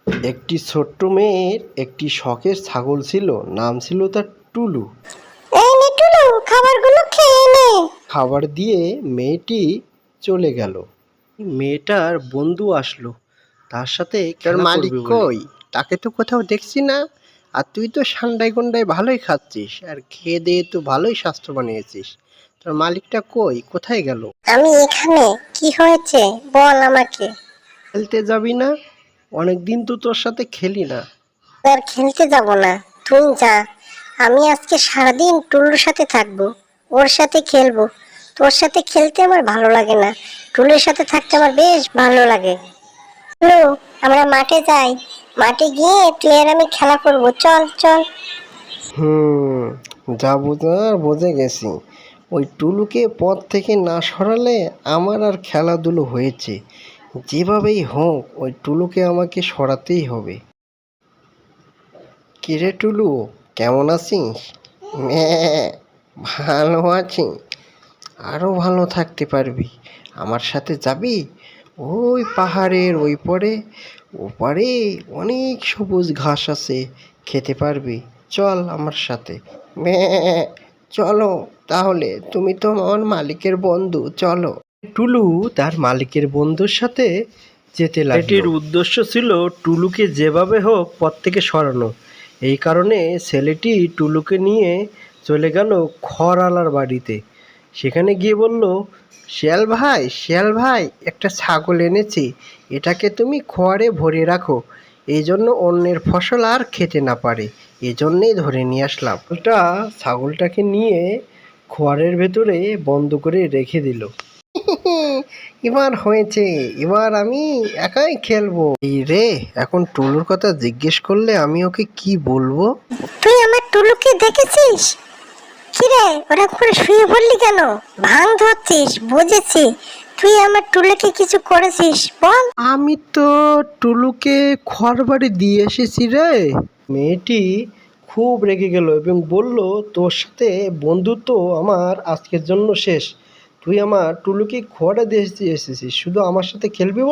একটি ছোট্ট মেয়ের একটি শখের ছাগল ছিল, নাম ছিল তার টুলু। এই নে টুলু, খাবারগুলো খেয়ে নে। খাবার দিয়ে মেয়েটি চলে গেল। মেয়েটার বন্ধু আসলো, তার সাথে তোর খেলা মালিক করবে বলে। কই? তাকে তো কোথাও দেখছি না। আর তুই তো সান্ডায় গন্ডায় ভালোই খাচ্ছিস, আর খেয়ে দিয়ে তো ভালোই স্বাস্থ্য বানিয়েছিস। তোর মালিকটা কই? কোথায় গেল? আমি এখানে। কি হয়েছে বল আমাকে। খেলতে যাবি না? অনেকদিন তো তোর সাথে খেলি না। আর খেলতে যাব না, তুই যা। আমি আজকে সারাদিন টুলুর সাথে থাকবো, ওর সাথে খেলবো। তোর সাথে খেলতে আমার ভালো লাগে না, টুলুর সাথে থাকতে আমার বেশ ভালো লাগে। টুলু, আমরা মাঠে যাই। মাঠে গিয়ে তুই আর আমি খেলা করবো, চল চল। যা বোঝার বুঝে গেছি। ওই টুলুকে পথ থেকে না সরালে আমার আর খেলাধুলো হয়েছে। যেভাবেই হোক ওই টুলুকে আমাকে সরাতেই হবে। কিরে টুলু, কেমন আছিস? হ্যাঁ, ভালো আছি। আরও ভালো থাকতে পারবি। আমার সাথে যাবি? ওই পাহাড়ের ওপারে অনেক সবুজ ঘাস আছে, খেতে পারবি। চল আমার সাথে। চলো তাহলে, তুমি তো আমার মালিকের বন্ধু, চলো। টুলু তার মালিকের বন্ধুর সাথে যেতে লাগলো। এটির উদ্দেশ্য ছিল টুলুকে যেভাবে হোক পথ থেকে সরানো। এই কারণে ছেলেটি টুলুকে নিয়ে চলে গেল খড়আলার বাড়িতে। সেখানে গিয়ে বলল, শিয়াল ভাই, একটা ছাগল এনেছি। এটাকে তুমি খোয়ারে ভরে রাখো, এই জন্য অন্যের ফসল আর খেতে না পারে। এজন্যই ধরে নিয়ে আসলাম। ছাগলটাকে নিয়ে খোয়ারের ভেতরে বন্ধ করে রেখে দিল। এবার হয়েছে, এবার আমি একাই খেলবো। এই রে, এখন টুলুর কথা জিজ্ঞেস করলে আমি ওকে কি বলবো? তুই আমার টুলুকে দেখেছিস? কিরে, ওরা করে শুয়ে পড়লি কেন? ভাং ধরছিস, বুঝেছি। তুই আমার টুলুকে কিছু করেছিস, বল। আমি তো টুলুকে খড়বাড়ি দিয়ে এসেছি রে। মেয়েটি খুব রেগে গেল এবং বলল, তোর সাথে বন্ধুত্ব আমার আজকের জন্য শেষ। তুই আমার টুলুকে খোয়ারে দিয়ে এসেছিস শুধু আমার সাথে খেলবি বলে?